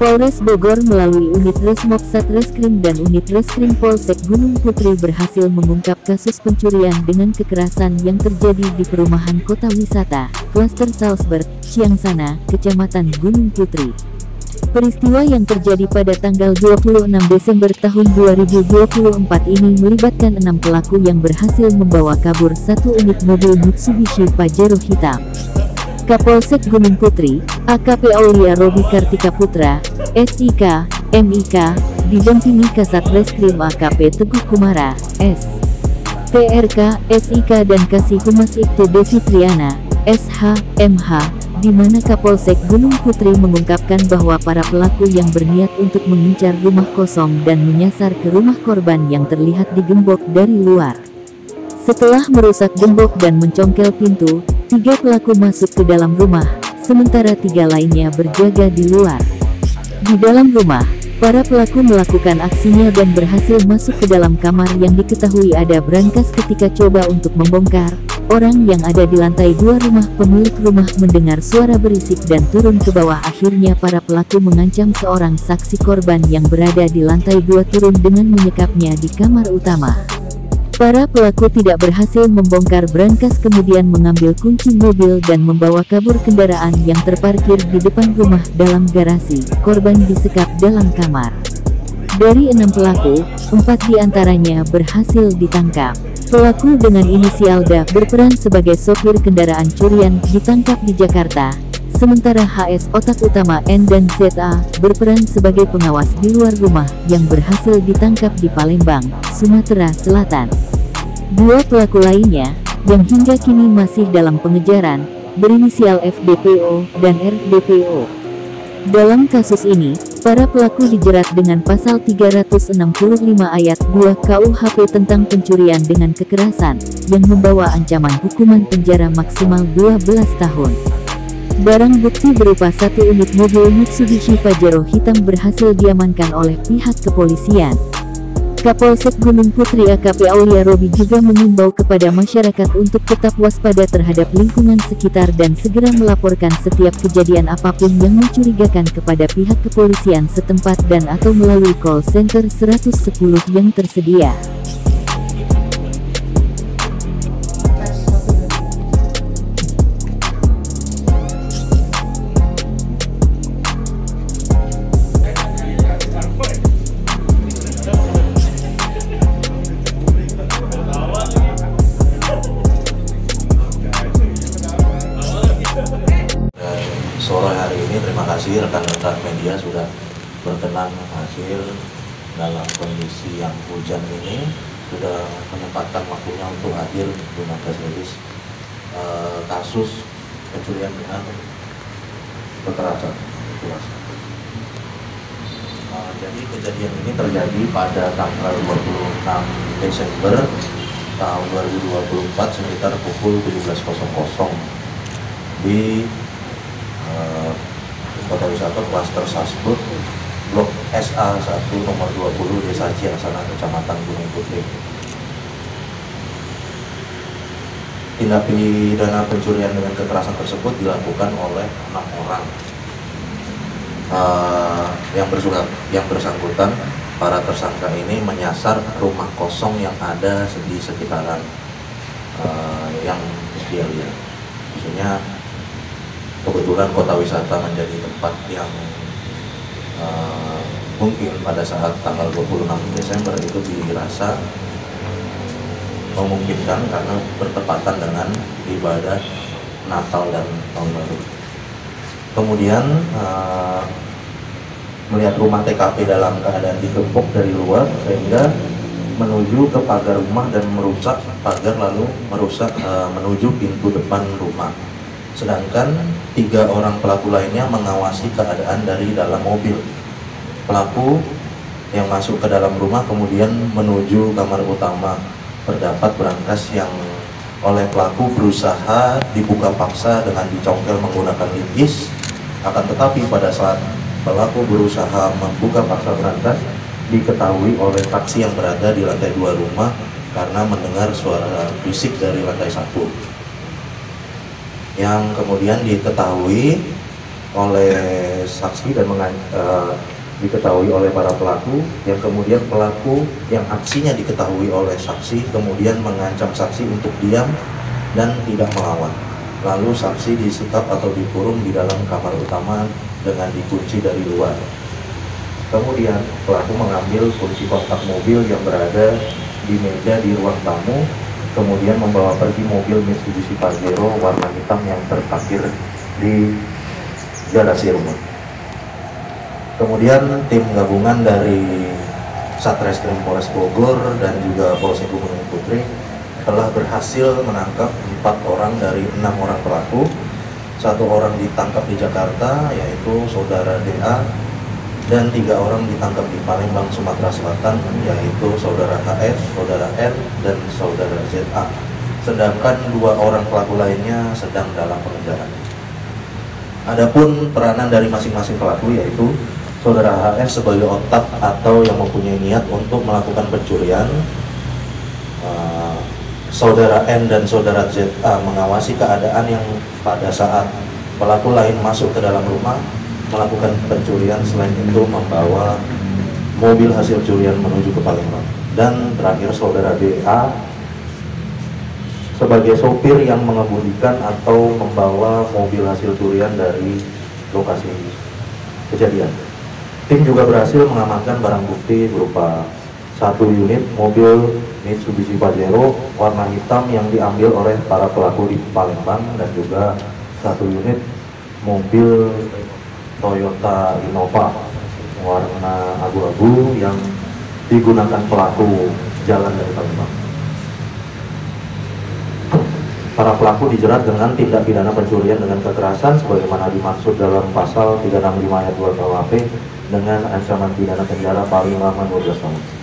Polres Bogor melalui unit Resmob Satreskrim dan unit Reskrim Polsek Gunung Putri berhasil mengungkap kasus pencurian dengan kekerasan yang terjadi di perumahan kota wisata, Klaster Salzburg, Ciangsana, Kecamatan Gunung Putri. Peristiwa yang terjadi pada tanggal 26 Desember tahun 2024 ini melibatkan 6 pelaku yang berhasil membawa kabur satu unit mobil Mitsubishi Pajero hitam. Kapolsek Gunung Putri, AKP Aulia Robi Kartika Putra, SIK, MIK, didampingi Kasat Reskrim AKP Teguh Kumara, S. TRK, SIK dan Kasih Humas Ibtu Desi Triana, SH, MH, di mana Kapolsek Gunung Putri mengungkapkan bahwa para pelaku yang berniat untuk mengincar rumah kosong dan menyasar ke rumah korban yang terlihat digembok dari luar. Setelah merusak gembok dan mencongkel pintu, 3 pelaku masuk ke dalam rumah, sementara 3 lainnya berjaga di luar. Di dalam rumah, para pelaku melakukan aksinya dan berhasil masuk ke dalam kamar yang diketahui ada brankas. Ketika coba untuk membongkar, orang yang ada di lantai 2 rumah pemilik rumah mendengar suara berisik dan turun ke bawah. Akhirnya para pelaku mengancam seorang saksi korban yang berada di lantai 2 turun dengan menyekapnya di kamar utama. Para pelaku tidak berhasil membongkar brankas, kemudian mengambil kunci mobil dan membawa kabur kendaraan yang terparkir di depan rumah dalam garasi. Korban disekap dalam kamar. Dari 6 pelaku, 4 diantaranya berhasil ditangkap. Pelaku dengan inisial D berperan sebagai sopir kendaraan curian ditangkap di Jakarta, sementara HS otak utama N dan ZA berperan sebagai pengawas di luar rumah yang berhasil ditangkap di Palembang, Sumatera Selatan. 2 pelaku lainnya, yang hingga kini masih dalam pengejaran, berinisial FDPO dan RDPO. Dalam kasus ini, para pelaku dijerat dengan pasal 365 ayat 2 KUHP tentang pencurian dengan kekerasan, yang membawa ancaman hukuman penjara maksimal 12 tahun. Barang bukti berupa 1 unit mobil Mitsubishi Pajero hitam berhasil diamankan oleh pihak kepolisian. Kapolsek Gunung Putri AKP Aulia Robi juga mengimbau kepada masyarakat untuk tetap waspada terhadap lingkungan sekitar dan segera melaporkan setiap kejadian apapun yang mencurigakan kepada pihak kepolisian setempat dan atau melalui call center 110 yang tersedia. Sore hari ini terima kasih rekan-rekan media sudah berkenan hadir dalam kondisi yang hujan ini, sudah menyempatkan waktunya untuk hadir di press release kasus pencurian dengan kekerasan. Jadi kejadian ini terjadi pada tanggal 26 Desember tahun 2024 sekitar pukul 17.00 di Kota Wisata Klaster Salzburg, Blok SA1 nomor 20 Desa Ciangsana, Kecamatan Gunung Putri. Tindak pidana pencurian dengan kekerasan tersebut dilakukan oleh 6 orang yang bersangkutan. Para tersangka ini menyasar rumah kosong yang ada di sekitaran yang dia lihat. Maksudnya kebetulan kota wisata menjadi tempat yang mungkin pada saat tanggal 26 Desember itu dirasa memungkinkan karena bertepatan dengan ibadah Natal dan Tahun Baru. Kemudian melihat rumah TKP dalam keadaan digembok dari luar sehingga menuju ke pagar rumah dan merusak pagar, lalu menuju pintu depan rumah. Sedangkan 3 orang pelaku lainnya mengawasi keadaan dari dalam mobil. Pelaku yang masuk ke dalam rumah kemudian menuju kamar utama. Terdapat brankas yang oleh pelaku berusaha dibuka paksa dengan dicongkel menggunakan linggis. Akan tetapi pada saat pelaku berusaha membuka paksa brankas, diketahui oleh taksi yang berada di lantai 2 rumah karena mendengar suara bisik dari lantai 1. Yang kemudian diketahui oleh saksi dan diketahui oleh para pelaku, yang kemudian pelaku yang aksinya diketahui oleh saksi kemudian mengancam saksi untuk diam dan tidak melawan. Lalu saksi disekap atau dikurung di dalam kamar utama dengan dikunci dari luar. Kemudian pelaku mengambil kunci kontak mobil yang berada di meja di ruang tamu, kemudian membawa pergi mobil Mitsubishi Pajero warna hitam yang terparkir di garasi rumah. Kemudian tim gabungan dari Satreskrim Polres Bogor dan juga Polsek Gunung Putri telah berhasil menangkap 4 orang dari 6 orang pelaku. 1 orang ditangkap di Jakarta, yaitu saudara DA, dan 3 orang ditangkap di Palembang, Sumatera Selatan, yaitu saudara HS, saudara N, dan saudara ZA. Sedangkan 2 orang pelaku lainnya sedang dalam pengejaran. Adapun peranan dari masing-masing pelaku, yaitu saudara HS sebagai otak atau yang mempunyai niat untuk melakukan pencurian, saudara N dan saudara ZA mengawasi keadaan yang pada saat pelaku lain masuk ke dalam rumah melakukan pencurian, selain itu membawa mobil hasil curian menuju ke Palembang. Dan terakhir saudara DA sebagai sopir yang mengemudikan atau membawa mobil hasil curian dari lokasi kejadian. Tim juga berhasil mengamankan barang bukti berupa 1 unit mobil Mitsubishi Pajero warna hitam yang diambil oleh para pelaku di Palembang, dan juga 1 unit mobil Toyota Innova warna abu-abu yang digunakan pelaku jalan dari Palembang. Para pelaku dijerat dengan tindak pidana pencurian dengan kekerasan sebagaimana dimaksud dalam pasal 365 ayat 2 KUHP dengan ancaman pidana penjara paling lama 12 tahun.